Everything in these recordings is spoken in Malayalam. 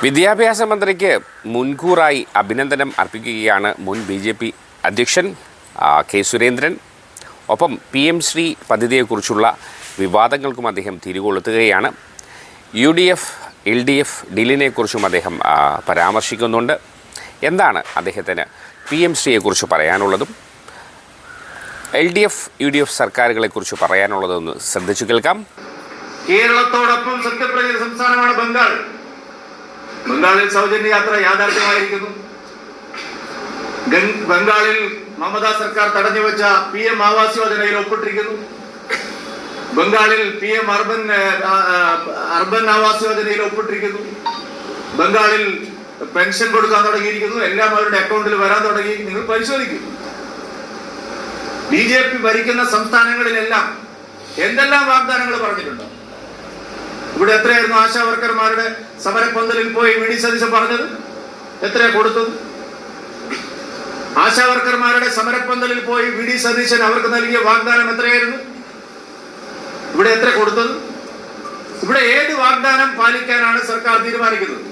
വിദ്യാഭ്യാസ മന്ത്രിക്ക് മുൻകൂറായി അഭിനന്ദനം അർപ്പിക്കുകയാണ് മുൻ BJP അധ്യക്ഷൻ കെ സുരേന്ദ്രൻ. ഒപ്പം PM ശ്രീ പദ്ധതിയെക്കുറിച്ചുള്ള വിവാദങ്ങൾക്കും അദ്ദേഹം തിരികൊളുത്തുകയാണ്. UDF LDF ഡീലിനെക്കുറിച്ചും അദ്ദേഹം പരാമർശിക്കുന്നുണ്ട്. എന്താണ് അദ്ദേഹത്തിന് PM ശ്രീയെക്കുറിച്ച് പറയാനുള്ളതും LDF UDF സർക്കാരുകളെക്കുറിച്ച് പറയാനുള്ളതെന്ന് ശ്രദ്ധിച്ചു കേൾക്കാം. കേരളത്തോടൊപ്പം സത്യപ്രതിജ്ഞ സംസ്ഥാനമാണ് ബംഗാൾ. ബംഗാളിൽ സൗജന്യ യാത്ര യാഥാർത്ഥ്യമായിരിക്കുന്നു. ബംഗാളിൽ മമതാ സർക്കാർ തടഞ്ഞുവെച്ച PM ആവാസ് യോജനയിൽ ഒപ്പിട്ടിരിക്കുന്നു. ബംഗാളിൽ PM അർബൻ ആവാസ് യോജനയിൽ ഒപ്പിട്ടിരിക്കുന്നു. ബംഗാളിൽ പെൻഷൻ കൊടുക്കാൻ തുടങ്ങിയിരിക്കുന്നു. എല്ലാം അവരുടെ അക്കൗണ്ടിൽ വരാൻ തുടങ്ങി. നിങ്ങൾ പരിശോധിക്കും. BJP ഭരിക്കുന്ന സംസ്ഥാനങ്ങളിലെല്ലാം എന്തെല്ലാം വാഗ്ദാനങ്ങൾ പറഞ്ഞിട്ടുണ്ട്. ഇവിടെ എത്രയായിരുന്നു ആശാ വർക്കർമാരുടെ സമരപ്പന്തലിൽ പോയി VD സതീശൻ പറഞ്ഞത്? എത്രയാ കൊടുത്തത്? ആശാ വർക്കർമാരുടെ സമരപ്പന്തലിൽ പോയി VD സതീശൻ അവർക്ക് നൽകിയ വാഗ്ദാനം എത്രയായിരുന്നു? ഇവിടെ എത്ര കൊടുത്തത്? ഇവിടെ ഏത് വാഗ്ദാനം പാലിക്കാനാണ് സർക്കാർ തീരുമാനിക്കുന്നത്?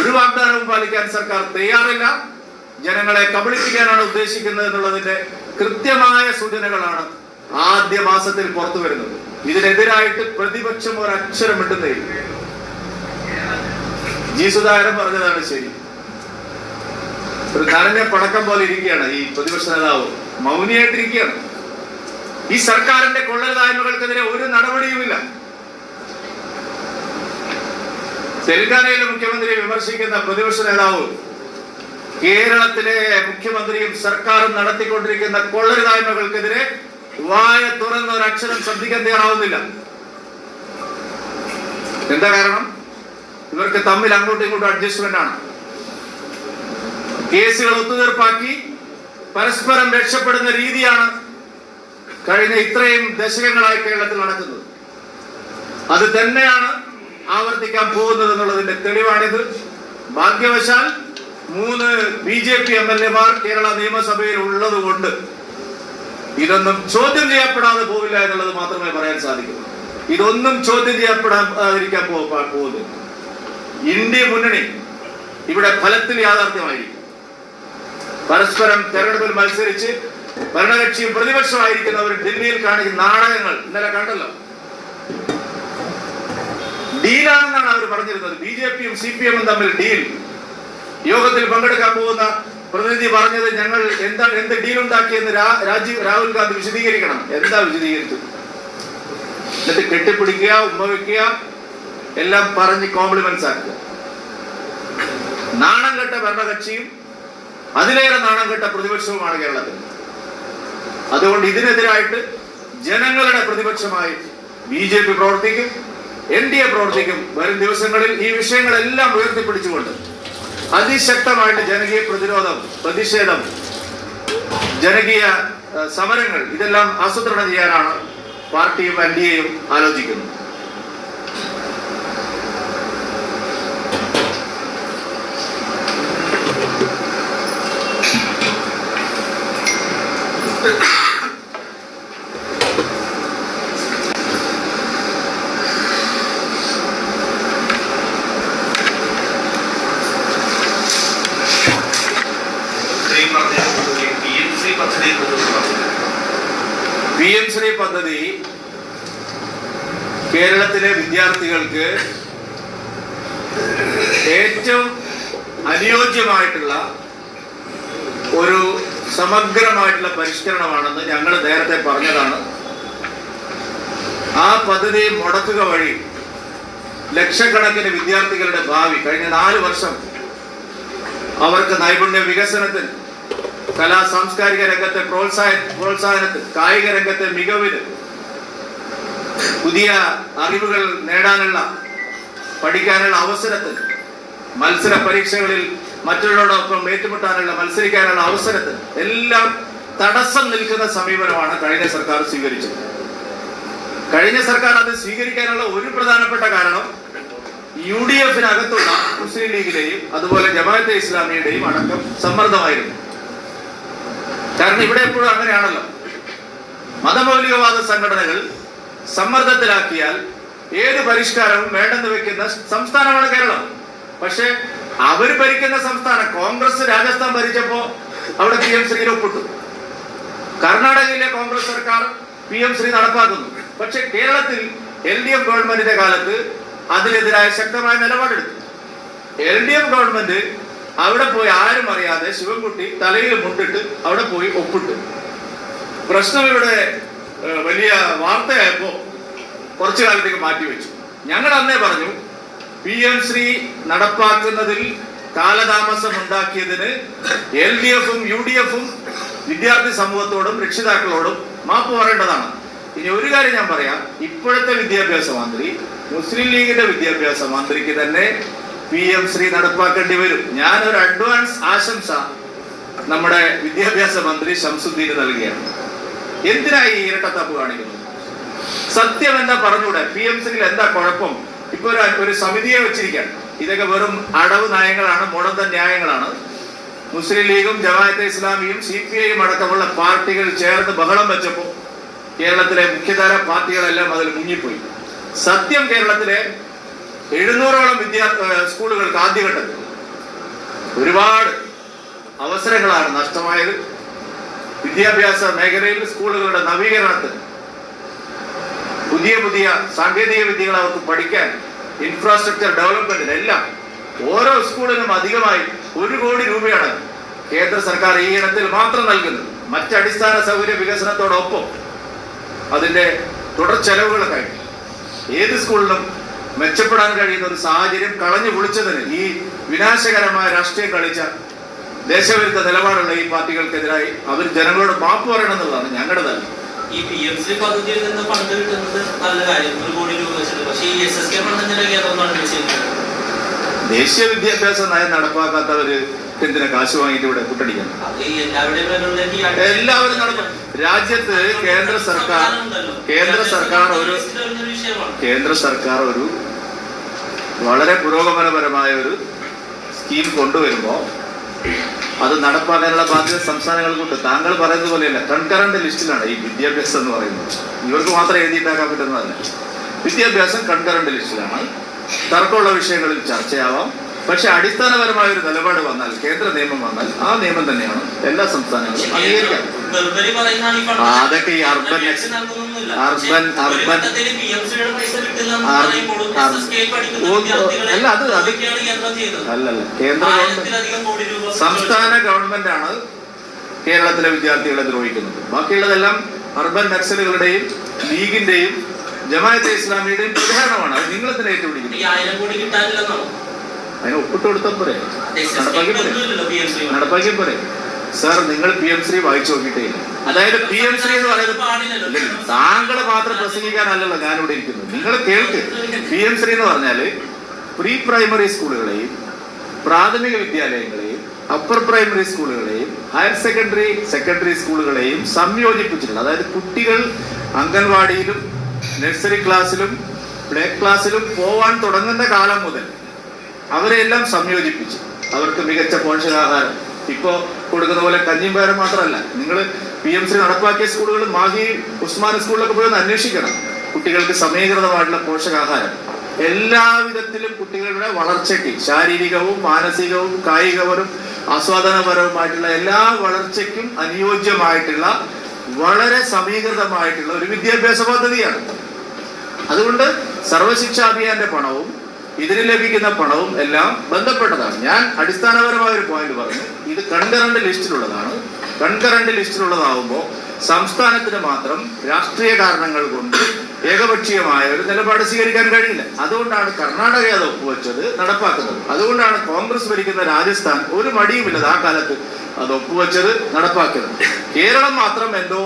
ഒരു വാഗ്ദാനവും പാലിക്കാൻ സർക്കാർ തയ്യാറില്ല. ജനങ്ങളെ കബളിപ്പിക്കാനാണ് ഉദ്ദേശിക്കുന്നത് എന്നുള്ളതിന്റെ കൃത്യമായ സൂചനകളാണ് ആദ്യ മാസത്തിൽ പുറത്തു വരുന്നത്. ഇതിനെതിരായിട്ട് പ്രതിപക്ഷം ഒരക്ഷരം ഇട്ടുന്നില്ല. G. സുധാകരൻ പറഞ്ഞതാണ് ശരി. ഒരു കരഞ്ഞ പടക്കം പോലെ ഇരിക്കുകയാണ് ഈ പ്രതിപക്ഷ നേതാവ്, മൗനിയായിട്ടിരിക്കുകയാണ്. ഈ സർക്കാരിന്റെ കൊള്ളരുതായ്മകൾക്കെതിരെ ഒരു നടപടിയുമില്ല. തെലങ്കാനയിലെ മുഖ്യമന്ത്രിയെ വിമർശിക്കുന്ന പ്രതിപക്ഷ നേതാവ് കേരളത്തിലെ മുഖ്യമന്ത്രിയും സർക്കാരും നടത്തിക്കൊണ്ടിരിക്കുന്ന കൊള്ളരുതായ്മകൾക്കെതിരെ വായ തുറന്ന ഒരക്ഷരം ശ്രദ്ധിക്കാൻ തയ്യാറാവുന്നില്ല. എന്താ കാരണം? ഇവർക്ക് തമ്മിൽ അങ്ങോട്ടും ഇങ്ങോട്ടും അഡ്ജസ്റ്റ്മെന്റ് ആണ്. കേസുകൾ ഒത്തുതീർപ്പാക്കി പരസ്പരം രക്ഷപ്പെടുന്ന രീതിയാണ് കഴിഞ്ഞ ഇത്രയും ദശകങ്ങളായി കേരളത്തിൽ നടക്കുന്നത്. അത് തന്നെയാണ് ആവർത്തിക്കാൻ പോകുന്നത് എന്നുള്ളതിന്റെ തെളിവാണിത്. ഭാഗ്യവശാൽ 3 BJP MLA-മാർ കേരള നിയമസഭയിൽ ഉള്ളത് കൊണ്ട് ഇതൊന്നും ചോദ്യം ചെയ്യപ്പെടാതെ പോവില്ല എന്നുള്ളത് മാത്രമേ പറയാൻ സാധിക്കൂ. ഇതൊന്നും ചോദ്യം ചെയ്യപ്പെടാതിരിക്കാൻ പോകുന്നു. ഇന്ത്യ മുന്നണി ഇവിടെ ഫലത്തിൽ യാഥാർത്ഥ്യമായിരിക്കും. പരസ്പരം തെരഞ്ഞെടുപ്പിൽ മത്സരിച്ച് ഭരണകക്ഷിയും പ്രതിപക്ഷമായിരിക്കുന്നവർ ഡൽഹിയിൽ കാണിക്കുന്ന നാടകങ്ങൾ ഇന്നലെ കണ്ടല്ലോ. ഡീലാണെന്നാണ് അവർ പറഞ്ഞിരുന്നത്. BJP-യും CPM-ഉം തമ്മിൽ ഡീൽ. യോഗത്തിൽ പങ്കെടുക്കാൻ പോകുന്ന പ്രതിനിധി പറഞ്ഞത് ഞങ്ങൾ എന്ത് ഡീൽ ഉണ്ടാക്കിയെന്ന് രാഹുൽ ഗാന്ധി വിശദീകരിക്കണം. എന്താ വിശദീകരിച്ചത്? എന്നിട്ട് കെട്ടിപ്പിടിക്കുക, ഉമ്മ വെക്കുക, എല്ലാം പറഞ്ഞ് കോംപ്ലിമെന്റ്സ് ആക്കുക. നാണം കെട്ട ഭരണകക്ഷിയും അതിലേറെ നാണം കെട്ട പ്രതിപക്ഷവുമാണ് കേരളത്തിൽ. അതുകൊണ്ട് ഇതിനെതിരായിട്ട് ജനങ്ങളുടെ പ്രതിപക്ഷമായി BJP പ്രവർത്തിക്കും, NDA പ്രവർത്തിക്കും. വരും ദിവസങ്ങളിൽ ഈ വിഷയങ്ങളെല്ലാം ഉയർത്തിപ്പിടിച്ചുകൊണ്ട് അതിശക്തമായിട്ട് ജനകീയ പ്രതിരോധം, പ്രതിഷേധം, ജനകീയ സമരങ്ങൾ ഇതെല്ലാം ആസൂത്രണം ചെയ്യാനാണ് പാർട്ടിയും NDA-യും ആലോചിക്കുന്നത്. PM ശ്രീ പദ്ധതി കേരളത്തിലെ വിദ്യാർത്ഥികൾക്ക് ഏറ്റവും അനുയോജ്യമായിട്ടുള്ള ഒരു സമഗ്രമായിട്ടുള്ള പരിഷ്കരണമാണെന്ന് ഞങ്ങൾ നേരത്തെ പറഞ്ഞതാണ്. ആ പദ്ധതി മുടക്കുക വഴി ലക്ഷക്കണക്കിന് വിദ്യാർത്ഥികളുടെ ഭാവി, കഴിഞ്ഞ 4 വർഷം അവർക്ക് നൈപുണ്യ വികസനത്തിന്, കലാ സാംസ്കാരിക രംഗത്തെ പ്രോത്സാഹനത്തിന്, കായിക രംഗത്തെ മികവിന്, പുതിയ അറിവുകൾ നേടാനുള്ള, പഠിക്കാനുള്ള അവസരത്തിന്, മത്സര പരീക്ഷകളിൽ മറ്റുള്ളവരോടൊപ്പം ഏറ്റുമുട്ടാനുള്ള, മത്സരിക്കാനുള്ള അവസരത്തിന് എല്ലാം തടസ്സം നിൽക്കുന്ന സമീപനമാണ് കഴിഞ്ഞ സർക്കാർ സ്വീകരിച്ചത്. കഴിഞ്ഞ സർക്കാർ അത് സ്വീകരിക്കാനുള്ള ഒരു പ്രധാനപ്പെട്ട കാരണം UDF-നകത്തുള്ള മുസ്ലിം ലീഗിലെയും അതുപോലെ ജമാഅത്തെ ഇസ്ലാമിയുടെയും അടക്കം സമ്മർദ്ദമായിരുന്നു. കാരണം ഇവിടെ എപ്പോഴും അങ്ങനെയാണല്ലോ, മതമൗലികവാദ സംഘടനകൾ സമ്മർദ്ദത്തിലാക്കിയാൽ ഏത് പരിഷ്കാരവും വേണ്ടെന്ന് വെക്കുന്ന സംസ്ഥാനമാണ് കേരളം. പക്ഷെ അവർ ഭരിക്കുന്ന സംസ്ഥാനം കോൺഗ്രസ് രാജസ്ഥാൻ ഭരിച്ചപ്പോ അവിടെ PM ശ്രീ ഒപ്പിട്ടു. കർണാടകയിലെ കോൺഗ്രസ് സർക്കാർ PM ശ്രീ നടപ്പാക്കുന്നു. പക്ഷെ കേരളത്തിൽ LDF ഗവൺമെന്റിന്റെ കാലത്ത് അതിനെതിരായ ശക്തമായ നിലപാടെടുത്തു. LDF ഗവൺമെന്റ് അവിടെ പോയി ആരും അറിയാതെ ശിവൻകുട്ടി തലയിൽ മുണ്ടിട്ട് അവിടെ പോയി ഒപ്പിട്ടു. പ്രശ്നം ഇവിടെ വലിയ വാർത്തയായപ്പോ കുറച്ചു കാലത്തേക്ക് മാറ്റിവെച്ചു. ഞങ്ങൾ അന്നേ പറഞ്ഞു PM ശ്രീ നടപ്പാക്കുന്നതിൽ കാലതാമസം ഉണ്ടാക്കിയതിന് LDF-ഉം UDF-ഉം വിദ്യാർത്ഥി സമൂഹത്തോടും രക്ഷിതാക്കളോടും മാപ്പ് പറയേണ്ടതാണ്. ഇനി ഒരു കാര്യം ഞാൻ പറയാം, ഇപ്പോഴത്തെ വിദ്യാഭ്യാസ മന്ത്രി മുസ്ലിം ലീഗിന്റെ വിദ്യാഭ്യാസ മന്ത്രിക്ക് തന്നെ PM ശ്രീ നടപ്പാക്കേണ്ടി വരും. ഞാനൊരു അഡ്വാൻസ് ആശംസ നമ്മുടെ വിദ്യാഭ്യാസ മന്ത്രി ശംസുദ്ദീന് നൽകുകയാണ്. എന്തിനായി ഈ ഇരട്ടത്താപ്പ് കാണിക്കുന്നത്? സത്യം എന്താ പറഞ്ഞൂടെ? PM ശ്രീയിൽ എന്താ കുഴപ്പം? ഇപ്പൊ ഒരു സമിതിയെ വെച്ചിരിക്കുകയാണ്. ഇതൊക്കെ വെറും അടവ് നയങ്ങളാണ്, മുടന്തൻ ന്യായങ്ങളാണ്. മുസ്ലിം ലീഗും ജമാഅത്തെ ഇസ്ലാമിയും CPI-യും അടക്കമുള്ള പാർട്ടികൾ ചേർന്ന് ബഹളം വെച്ചപ്പോൾ കേരളത്തിലെ മുഖ്യധാര പാർട്ടികളെല്ലാം അതിൽ മുങ്ങിപ്പോയി. സത്യം കേരളത്തിലെ 700ഓളം സ്കൂളുകൾക്ക് ആദ്യഘട്ടത്തിൽ ഒരുപാട് അവസരങ്ങളാണ് നഷ്ടമായത്. വിദ്യാഭ്യാസ മേഖലയിൽ സ്കൂളുകളുടെ നവീകരണത്തിന് പുതിയ പുതിയ സാങ്കേതിക വിദ്യകൾ അവർക്ക് പഠിക്കാൻ, ഇൻഫ്രാസ്ട്രക്ചർ ഡെവലപ്മെന്റിനെല്ലാം ഓരോ സ്കൂളിനും അധികമായി 1 കോടി രൂപയാണ് കേന്ദ്ര സർക്കാർ ഈ ഇനത്തിൽ മാത്രം നൽകുന്നത്. മറ്റടിസ്ഥാന സൗകര്യ വികസനത്തോടൊപ്പം അതിന്റെ തുടർ ചെലവുകളൊക്കെ ഏത് സ്കൂളിലും മെച്ചപ്പെടാൻ കഴിയുന്ന ഒരു സാഹചര്യം കളഞ്ഞു പൊളിച്ചതിന് ഈ വിനാശകരമായ രാഷ്ട്രീയം കളിച്ച ദേശവിരുദ്ധ നിലപാടുള്ള ഈ പാർട്ടികൾക്കെതിരായി അവർ ജനങ്ങളോട് മാപ്പ് പറയണം എന്നുള്ളതാണ് ഞങ്ങളുടെ തന്നെ. ഈ PM ശ്രീ പദ്ധതിയിൽ നിന്ന് ഫണ്ട് കിട്ടുന്നത് നല്ല കാര്യം, 1 കോടി രൂപ വെച്ചിട്ട്. പക്ഷേ ഈ SSK ഫണ്ട് എന്താണ്? ദേശീയ വിദ്യാഭ്യാസ നയം നടപ്പാക്കാത്തവര് എന്തിനാ കാശ് വാങ്ങിയിട്ട് ഇവിടെ കുട്ടടിക്കാൻ? എല്ലാവരും നടക്കും. രാജ്യത്ത് കേന്ദ്ര സർക്കാർ ഒരു വളരെ പുരോഗമനപരമായ ഒരു സ്കീം കൊണ്ടുവരുമ്പോ അത് നടപ്പാക്കാനുള്ള ബാധ്യത സംസ്ഥാനങ്ങൾക്കുണ്ട്. താങ്കൾ പറയുന്നത് പോലെയല്ല, കൺകറന്റ് ലിസ്റ്റിലാണ് ഈ വിദ്യാഭ്യാസം എന്ന് പറയുന്നത്. ഇവർക്ക് മാത്രം എഴുതിയിട്ടാക്കാൻ പറ്റുന്നതല്ല. വിദ്യാഭ്യാസം കൺകറന്റ് ലിസ്റ്റിലാണ്. തർക്കമുള്ള വിഷയങ്ങളിൽ ചർച്ചയാവാം. പക്ഷെ അടിസ്ഥാനപരമായ ഒരു നിലപാട് വന്നാൽ, കേന്ദ്ര നിയമം വന്നാൽ, ആ നിയമം തന്നെയാണ് എല്ലാ സംസ്ഥാനങ്ങളും അംഗീകരിക്കാം. അതൊക്കെ ഈ അല്ലല്ല, കേന്ദ്ര ഗവൺമെന്റ്, സംസ്ഥാന ഗവൺമെന്റാണ് കേരളത്തിലെ വിദ്യാർത്ഥികളെ ദ്രോഹിക്കുന്നത്. ബാക്കിയുള്ളതെല്ലാം അർബൻ നക്സലുകളുടെയും ലീഗിന്റെയും ജമാഅത്തെ ഇസ്ലാമിയുടെയും പ്രചാരണമാണ്. അത് നിങ്ങൾ തന്നെ ഏറ്റുപിടിക്കുന്നത്. അതിന് ഒപ്പിട്ട് കൊടുത്താൽ പോരെ, നടപ്പാക്കി പോരെ. സാർ, നിങ്ങൾ PM ശ്രീ വായിച്ചു നോക്കിയിട്ടേ ഇല്ല. അതായത് PM ശ്രീ എന്ന് പറയുന്നത് താങ്കൾ മാത്രം പ്രസംഗിക്കാനല്ലല്ലോ ഞാനിവിടെ ഇരിക്കുന്നത്. നിങ്ങൾ കേൾക്ക്. PM ശ്രീ എന്ന് പറഞ്ഞാല് പ്രീ പ്രൈമറി സ്കൂളുകളെയും പ്രാഥമിക വിദ്യാലയങ്ങളെയും അപ്പർ പ്രൈമറി സ്കൂളുകളെയും ഹയർ സെക്കൻഡറി സ്കൂളുകളെയും സംയോജിപ്പിച്ചിട്ടുണ്ട്. അതായത് കുട്ടികൾ അംഗൻവാടിയിലും നഴ്സറി ക്ലാസ്സിലും പ്ലേ ക്ലാസ്സിലും പോവാൻ തുടങ്ങുന്ന കാലം മുതൽ അവരെല്ലാം സംയോജിപ്പിച്ച് അവർക്ക് മികച്ച പോഷകാഹാരം ഇപ്പോ കൊടുക്കുന്ന പോലെ കഞ്ഞിയും പയറും മാത്രമല്ല. നിങ്ങൾ PM ശ്രീ നടപ്പാക്കിയ സ്കൂളുകൾ മാഹി ഉസ്മാൻ സ്കൂളിലൊക്കെ പോയി ഒന്ന് അന്വേഷിക്കണം. കുട്ടികൾക്ക് സമീകൃതമായിട്ടുള്ള പോഷകാഹാരം എല്ലാവിധത്തിലും കുട്ടികളുടെ വളർച്ചയ്ക്ക്, ശാരീരികവും മാനസികവും കായികപരവും ആസ്വാദനപരവുമായിട്ടുള്ള എല്ലാ വളർച്ചയ്ക്കും അനുയോജ്യമായിട്ടുള്ള വളരെ സമീകൃതമായിട്ടുള്ള ഒരു വിദ്യാഭ്യാസ പദ്ധതിയാണ്. അതുകൊണ്ട് സർവശിക്ഷാ അഭിയാന്റെ പണവും ഇതിന് ലഭിക്കുന്ന പണവും എല്ലാം ബന്ധപ്പെട്ടതാണ്. ഞാൻ അടിസ്ഥാനപരമായ ഒരു പോയിന്റ് പറഞ്ഞു, ഇത് കൺകറന്റ് ലിസ്റ്റിലുള്ളതാണ്. കൺകറന്റ് ലിസ്റ്റിലുള്ളതാവുമ്പോൾ സംസ്ഥാനത്തിന് മാത്രം രാഷ്ട്രീയ കാരണങ്ങൾ കൊണ്ട് ഏകപക്ഷീയമായ ഒരു നിലപാട് സ്വീകരിക്കാൻ കഴിയില്ല. അതുകൊണ്ടാണ് കർണാടക അത് ഒപ്പുവെച്ചത്, നടപ്പാക്കുന്നത്. അതുകൊണ്ടാണ് കോൺഗ്രസ് ഭരിക്കുന്ന രാജസ്ഥാൻ ഒരു മടിയുമില്ലത് ആ കാലത്ത് അത് ഒപ്പുവെച്ചത്, നടപ്പാക്കിയത്. കേരളം മാത്രം എന്തോ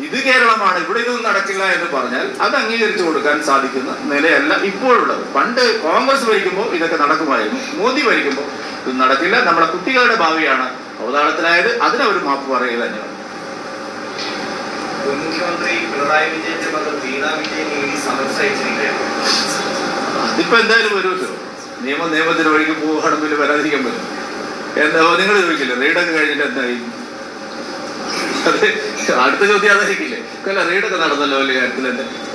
ഇത് കേരളമാണ്, ഇവിടെ ഇതൊന്നും നടക്കില്ല എന്ന് പറഞ്ഞാൽ അത് അംഗീകരിച്ചു കൊടുക്കാൻ സാധിക്കുന്ന നിലയല്ല ഇപ്പോഴുള്ളത്. പണ്ട് കോൺഗ്രസ് ഭരിക്കുമ്പോൾ ഇതൊക്കെ നടക്കുമായിരുന്നു. മോദി ഭരിക്കുമ്പോൾ ഇത് നടക്കില്ല. നമ്മുടെ കുട്ടികളുടെ ഭാവിയാണ് അവതാളത്തിലായത്. അതിനവർ മാപ്പ് പറയുക തന്നെയാണ്. മുഖ്യമന്ത്രി പിണറായി വിജയന്റെ മകൾ വീണ വിജയൻ സമർപ്പിച്ചിരിക്കുകയാണ്. അതിപ്പോ എന്തായാലും വരുമല്ലോ. നിയമത്തിന് വഴിക്ക് പോവുകയാണെങ്കിൽ വരാതിരിക്കാൻ പറ്റും. എന്താ നിങ്ങൾ ചോദിക്കില്ലേ, റെയ്ഡൊക്കെ കഴിഞ്ഞിട്ട് എന്തായി? അത് അടുത്ത ചോദ്യം അതായിരിക്കില്ലേ? അല്ല, റെയ്ഡൊക്കെ നടന്നല്ലോ വലിയ കാര്യത്തിൽ.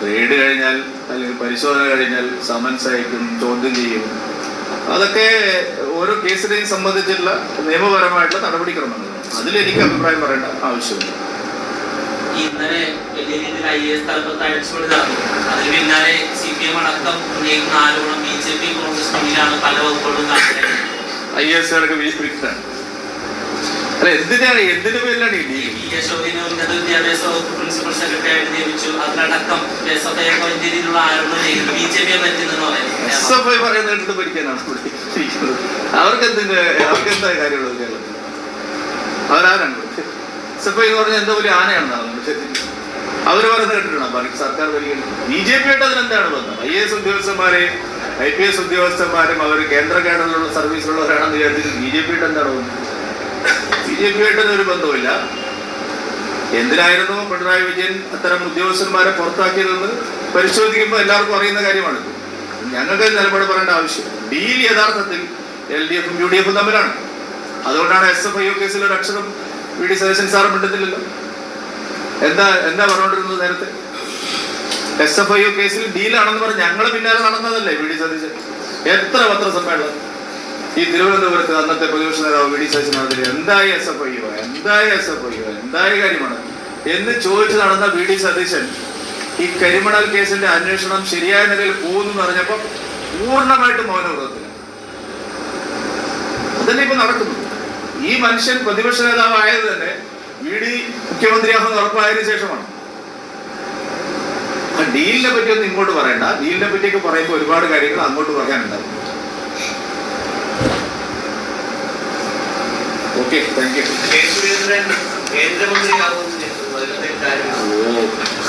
റെയ്ഡ് കഴിഞ്ഞാൽ അല്ലെങ്കിൽ പരിശോധന കഴിഞ്ഞാൽ സമൻസ് അയക്കും, ചോദ്യം ചെയ്യും. അതൊക്കെ ഓരോ കേസിനെയും സംബന്ധിച്ചുള്ള നിയമപരമായിട്ടുള്ള നടപടിക്രമങ്ങൾ. അതിലെനിക്ക് അഭിപ്രായം പറയേണ്ട ആവശ്യമില്ല. ഇന്നലെ വലിയ രീതിയിൽ IAS തലപ്പത്ത് അഴിച്ചുപണി നടന്നു. അതിന് പിന്നാലെ CPM അടക്കം ഉന്നയിക്കുന്ന ആരോപണം BJP കോൺഗ്രസ് മുന്നിലാണ് പല വകുപ്പുകളും കാണിക്കുന്നത്. IAS-കാരൊക്കെ വീഴ്ചയാണ്. അല്ല, എന്തിനു പേരിലാണ് ഈ ഡീൽ? അശോകിനെ ഉന്നത വിദ്യാഭ്യാസ വകുപ്പ് പ്രിൻസിപ്പൽ സെക്രട്ടറി ആയിട്ട് നിയമിച്ചു. അതിലടക്കം SFI വലിയ രീതിയിലുള്ള ആരോപണം ചെയ്യുന്നു. BJP പറ്റുന്നെന്ന് പറയുന്നത് SFI പറയുന്നത് ഭരിക്കാനാണ് അവർക്ക് എന്താ കാര്യമുള്ളത് കേരളത്തിൽ? അവരാരാണ്? SFI എന്ന് പറഞ്ഞാൽ എന്താ വലിയ ആനയാണെന്നാണ് അവര് പറയുന്നത് കേട്ടിട്ടാണ് ബാക്കി സർക്കാർ ഭരിക്കുന്നത്. BJP ആയിട്ട് അതിനെന്താണ് ബന്ധം? IAS ഉദ്യോഗസ്ഥന്മാരെയും IPS ഉദ്യോഗസ്ഥന്മാരും അവർ കേന്ദ്ര കേഡറിലുള്ള സർവീസിലുള്ളവരാണെന്ന് വിചാരിച്ചിട്ട് BJP ആയിട്ട് എന്താണ് ബന്ധം? BJP ആയിട്ടൊന്നും ഒരു ബന്ധവുമില്ല. എന്തിനായിരുന്നു പിണറായി വിജയൻ അത്തരം ഉദ്യോഗസ്ഥന്മാരെ പുറത്താക്കിയതെന്ന് പരിശോധിക്കുമ്പോൾ എല്ലാവർക്കും അറിയുന്ന കാര്യമാണ്. ഞങ്ങൾക്ക് നിലപാട് പറയേണ്ട ആവശ്യം. ഡീൽ യഥാർത്ഥത്തിൽ LDF-ഉം UDF-ഉം തമ്മിലാണ്. അതുകൊണ്ടാണ് SFI കേസിൽ ഒരു അക്ഷരം VD സതീശൻ സാറ് മിണ്ടുന്നില്ലല്ലോ. എന്താ പറഞ്ഞുകൊണ്ടിരുന്നത് നേരത്തെ? SFI കേസിൽ ഡീലാണെന്ന് പറഞ്ഞ് ഞങ്ങൾ പിന്നാലെ നടന്നതല്ലേ VD സതീശൻ? എത്ര പത്രസമ്മേളനം ഈ തിരുവനന്തപുരത്ത് അന്നത്തെ പ്രതിപക്ഷ നേതാവ് VD സതീശൻ നടത്തില്ല. എന്തായി SFI എന്തായ കാര്യമാണ് എന്ന് ചോദിച്ചു നടന്ന VD സതീശൻ ഈ കരിമണൽ കേസിന്റെ അന്വേഷണം ശരിയായ നിലയിൽ പോകുന്നു പറഞ്ഞപ്പോൾ പൂർണ്ണമായിട്ട് മൗനവ്രതത്തില്ല. അതന്നെ ഇപ്പൊ നടക്കുന്നു. ഈ മനുഷ്യൻ പ്രതിപക്ഷ നേതാവ് ആയത് തന്നെ VD മുഖ്യമന്ത്രിയാകുന്ന ഉറപ്പായതിനു ശേഷമാണ്. ആ ഡീലിനെ പറ്റി ഒന്നും ഇങ്ങോട്ട് പറയണ്ട. ഡീലിനെ പറ്റിയൊക്കെ പറയുമ്പോൾ ഒരുപാട് കാര്യങ്ങൾ അങ്ങോട്ട് പറയാനുണ്ടാവും. Okay, thank you.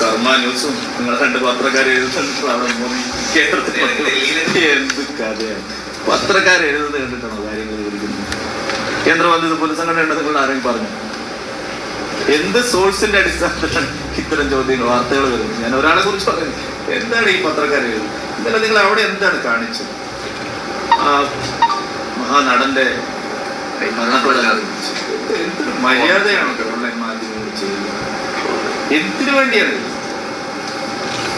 കർമ്മ ന്യൂസും നിങ്ങളെ രണ്ട് പത്രക്കാരെഴുതുന്നുണ്ട്. എന്ത് കഥയാണ് പത്രക്കാരെഴുതുന്നത് കണ്ടിട്ടാണോ കാര്യങ്ങൾ വിളിക്കുന്നത്? കേന്ദ്രമന്ത്രി പൊതുസംഘടന ഉണ്ടെന്ന് നിങ്ങൾ ആരെങ്കിലും പറഞ്ഞു? എന്ത് സോഴ്സിന്റെ അടിസ്ഥാനത്തിലാണ് ഇത്തരം ചോദ്യങ്ങൾ വാർത്തകൾ വരുന്നത്? ഞാൻ ഒരാളെ കുറിച്ച് പറയുന്നത്. എന്താണ് ഈ പത്രക്കാരെഴുതുന്നത്? ഇന്നലെ നിങ്ങൾ അവിടെ എന്താണ് കാണിച്ചത്? ആ മഹാനടന്റെ മരണത്തോടെ എന്തൊരു മര്യാദയാണ് ഓൺലൈൻ മാധ്യമങ്ങൾ ചെയ്യുന്നത്? എന്തിനു വേണ്ടിയാണ്?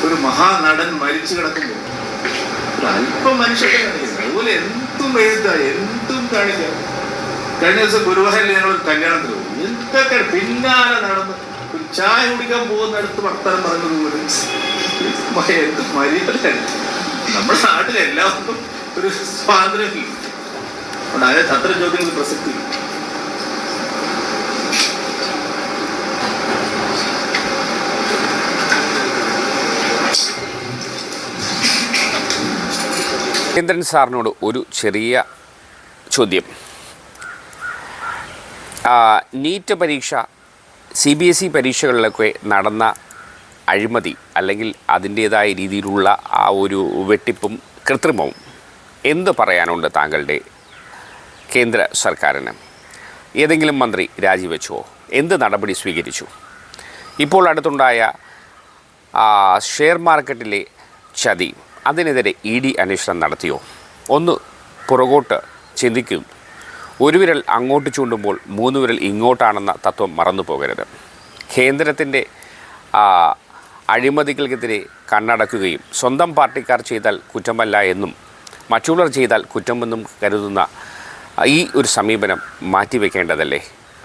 ഒരു മഹാനടൻ മരിച്ചു കിടക്കുമ്പോൾ അല്പം മനുഷ്യരെ കാണിക്കുന്നത്. അതുപോലെ എന്തും എഴുതാം, എന്തും കാണിക്കാം. കഴിഞ്ഞ ദിവസം ഗുരുവായൂരിൽ ഞങ്ങളൊരു കല്യാണത്തിൽ പോകും. എന്തൊക്കെ പിന്നാലെ നടന്ന് ഒരു ചായ കുടിക്കാൻ പോകുന്നിടത്ത് വർത്തമാനം പറഞ്ഞതുപോലെ എന്ത് മര്യാദയാണ്. നമ്മുടെ നാട്ടിലെല്ലാവർക്കും ഒരു സ്വാതന്ത്ര്യമില്ല. അതായത് അത്തരം ചോദ്യങ്ങൾക്ക് പ്രസക്തി. കേന്ദ്രൻ സാറിനോട് ഒരു ചെറിയ ചോദ്യം. നീറ്റ് പരീക്ഷ, CBSE പരീക്ഷകളിലൊക്കെ നടന്ന അഴിമതി അല്ലെങ്കിൽ അതിൻ്റേതായ രീതിയിലുള്ള ആ ഒരു വെട്ടിപ്പും കൃത്രിമവും എന്ത് പറയാനുണ്ട് താങ്കളുടെ കേന്ദ്ര സർക്കാരിന്? ഏതെങ്കിലും മന്ത്രി രാജിവെച്ചുവോ? എന്ത് നടപടി സ്വീകരിച്ചു? ഇപ്പോൾ അടുത്തുണ്ടായ ഷെയർ മാർക്കറ്റിലെ ചതി, അതിനെതിരെ ED അന്വേഷണം നടത്തിയോ? ഒന്ന് പുറകോട്ട് ചിന്തിക്കും. ഒരു വിരൽ അങ്ങോട്ട് ചൂണ്ടുമ്പോൾ 3 വിരൽ ഇങ്ങോട്ടാണെന്ന തത്വം മറന്നു പോകരുത്. കേന്ദ്രത്തിൻ്റെ അഴിമതികൾക്കെതിരെ കണ്ണടക്കുകയും സ്വന്തം പാർട്ടിക്കാർ ചെയ്താൽ കുറ്റമല്ല എന്നും മറ്റുള്ളവർ ചെയ്താൽ കുറ്റമെന്നും കരുതുന്ന ഈ ഒരു സമീപനം മാറ്റിവെക്കേണ്ടതല്ലേ?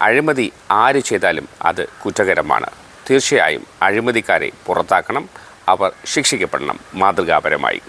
അഴിമതി ആര് ചെയ്താലും അത് കുറ്റകരമാണ്. തീർച്ചയായും അഴിമതിക്കാരെ പുറത്താക്കണം. അവർ ശിക്ഷിക്കപ്പെടണം മാതൃകാപരമായി.